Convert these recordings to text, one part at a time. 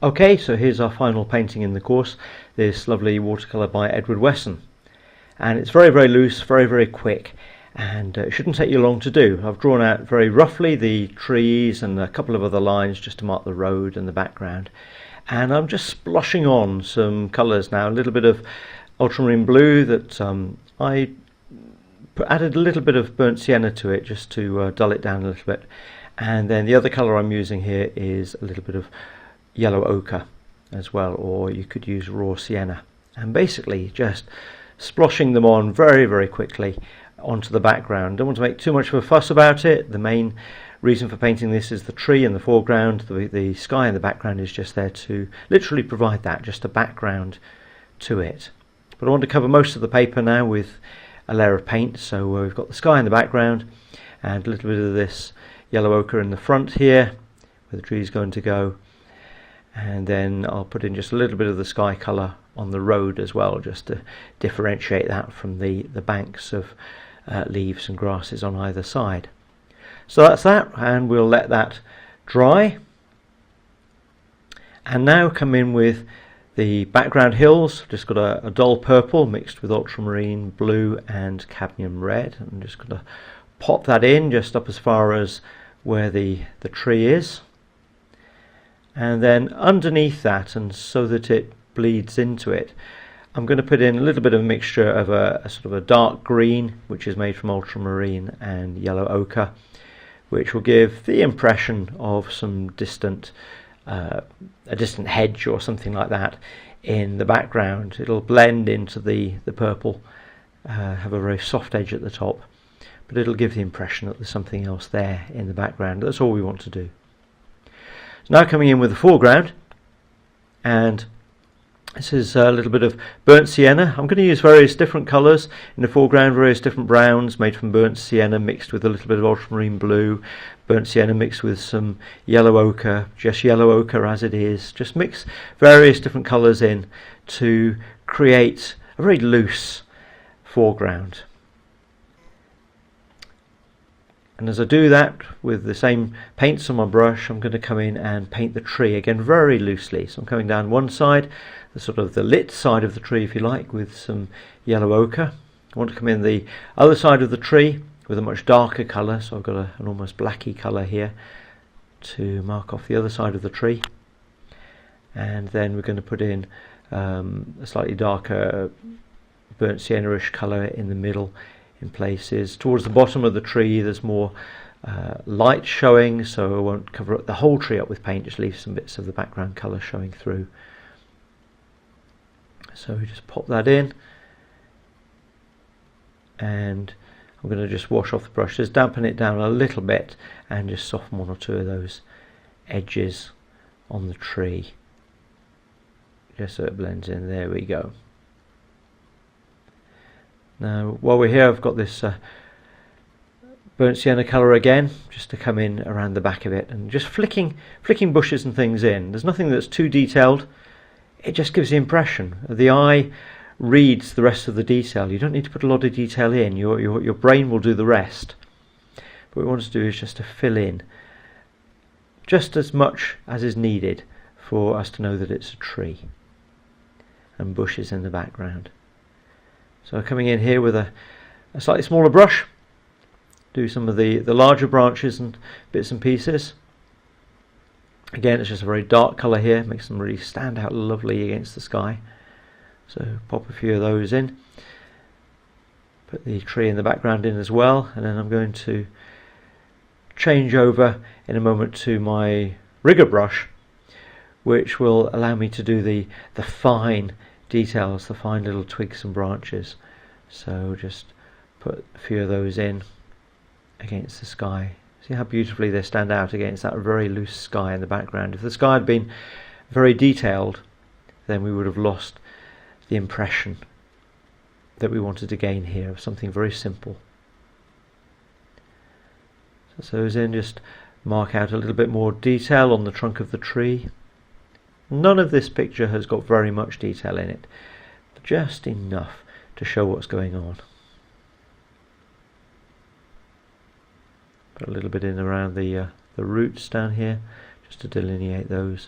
Okay, so here's our final painting in the course, this lovely watercolour by Edward Wesson. And it's very, very loose, very, very quick, and it shouldn't take you long to do. I've drawn out very roughly the trees and a couple of other lines just to mark the road and the background. And I'm just splashing on some colours now, a little bit of ultramarine blue that I added a little bit of burnt sienna to it just to dull it down a little bit. And then the other colour I'm using here is a little bit of yellow ochre as well, or you could use raw sienna, and basically just splashing them on very, very quickly onto the background. Don't want to make too much of a fuss about it. The main reason for painting this is the tree in the foreground. The sky in the background is just there to literally provide that, just a background to it. But I want to cover most of the paper now with a layer of paint, so we've got the sky in the background and a little bit of this yellow ochre in the front here where the tree is going to go. And then I'll put in just a little bit of the sky colour on the road as well, just to differentiate that from the banks of leaves and grasses on either side. So that's that, and we'll let that dry. And now come in with the background hills. Just got a dull purple mixed with ultramarine blue and cadmium red. I'm just going to pop that in just up as far as where the tree is. And then underneath that, and so that it bleeds into it, I'm going to put in a little bit of a mixture of a sort of a dark green, which is made from ultramarine and yellow ochre, which will give the impression of some distant, a distant hedge or something like that in the background. It'll blend into the purple, have a very soft edge at the top, but it'll give the impression that there's something else there in the background. That's all we want to do. Now coming in with the foreground, and this is a little bit of burnt sienna. I'm going to use various different colours in the foreground, various different browns made from burnt sienna mixed with a little bit of ultramarine blue, burnt sienna mixed with some yellow ochre, just yellow ochre as it is. Just mix various different colours in to create a very loose foreground. And as I do that with the same paints on my brush, I'm going to come in and paint the tree again very loosely. So I'm coming down one side, the sort of the lit side of the tree if you like, with some yellow ochre. I want to come in the other side of the tree with a much darker colour, so I've got an almost blacky colour here to mark off the other side of the tree. And then we're going to put in a slightly darker burnt sienna-ish colour in the middle in places. Towards the bottom of the tree there's more light showing, so I won't cover the whole tree up with paint, just leave some bits of the background colour showing through. So we just pop that in, and I'm going to just wash off the brush, just dampen it down a little bit and just soften one or two of those edges on the tree, just so it blends in. There we go. Now while we're here, I've got this burnt sienna colour again, just to come in around the back of it and just flicking bushes and things in. There's nothing that's too detailed, it just gives the impression. The eye reads the rest of the detail. You don't need to put a lot of detail in, your brain will do the rest. But what we want to do is just to fill in just as much as is needed for us to know that it's a tree and bushes in the background. So coming in here with a slightly smaller brush, do some of the larger branches and bits and pieces. Again, it's just a very dark colour here, makes them really stand out lovely against the sky. So pop a few of those in. Put the tree in the background in as well, and then I'm going to change over in a moment to my rigger brush, which will allow me to do the fine details, the fine little twigs and branches. So just put a few of those in against the sky. See how beautifully they stand out against that very loose sky in the background. If the sky had been very detailed, then we would have lost the impression that we wanted to gain here of something very simple. So those in, just mark out a little bit more detail on the trunk of the tree. None of this picture has got very much detail in it, but just enough to show what's going on. Put a little bit in around the roots down here, just to delineate those.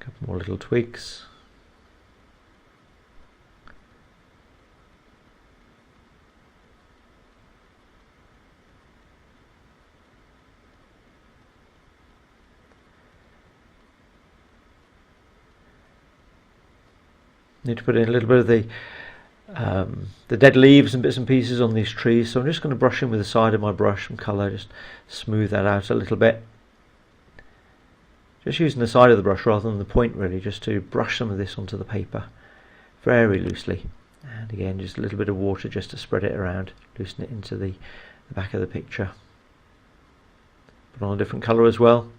A couple more little twigs. Need to put in a little bit of the dead leaves and bits and pieces on these trees, so I'm just going to brush in with the side of my brush some colour, just smooth that out a little bit. Just using the side of the brush rather than the point, really, just to brush some of this onto the paper very loosely. And again, just a little bit of water just to spread it around, loosen it into the back of the picture. Put on a different colour as well.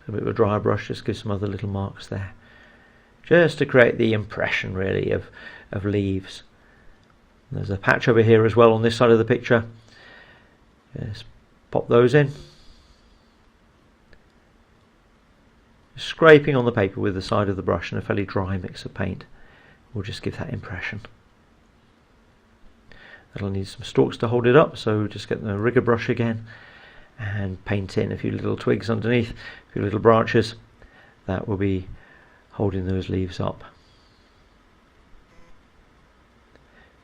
A bit of a dry brush, just give some other little marks there, just to create the impression really of leaves. There's a patch over here as well on this side of the picture. Just pop those in. Scraping on the paper with the side of the brush and a fairly dry mix of paint will just give that impression. That'll need some stalks to hold it up, so just get the rigger brush again and paint in a few little twigs underneath, a few little branches. That will be holding those leaves up.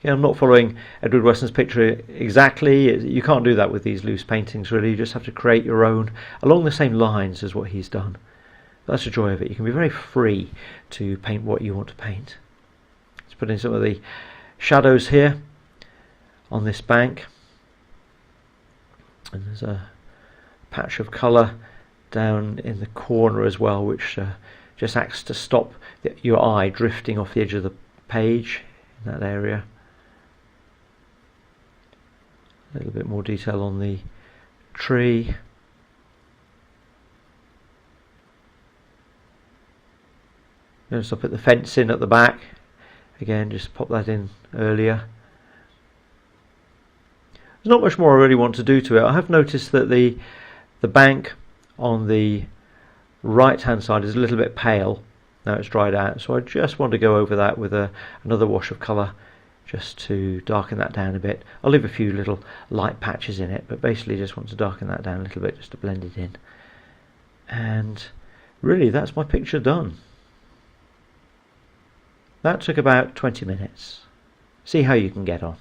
Yeah, I'm not following Edward Weston's picture exactly. You can't do that with these loose paintings really. You just have to create your own along the same lines as what he's done. That's the joy of it. You can be very free to paint what you want to paint. Let's put in some of the shadows here on this bank. And there's a patch of colour down in the corner as well, which just acts to stop your eye drifting off the edge of the page in that area. A little bit more detail on the tree. Notice I put the fence in at the back. Again, just pop that in earlier. There's not much more I really want to do to it. I have noticed that the bank on the right hand side is a little bit pale now it's dried out, so I just want to go over that with another wash of colour just to darken that down a bit. I'll leave a few little light patches in it, but basically just want to darken that down a little bit just to blend it in. And really that's my picture done. That took about 20 minutes. See how you can get on.